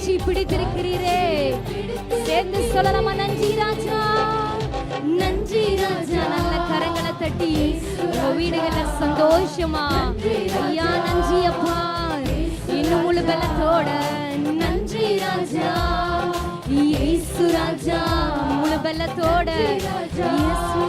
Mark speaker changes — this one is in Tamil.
Speaker 1: பற்றி பிடித்திருக்கிறீரே. சேர்ந்து சொல்லலாமா? நன்றி ராஜா, நன்றி ராஜா. நல்ல கரங்களை தட்டி வீடுகள சந்தோஷமா ஐயா நன்றி அப்பா. இன்னும் முழு பலத்தோட நன்றி ராஜா, இயேசு ராஜா. முழு பலத்தோட இயேசு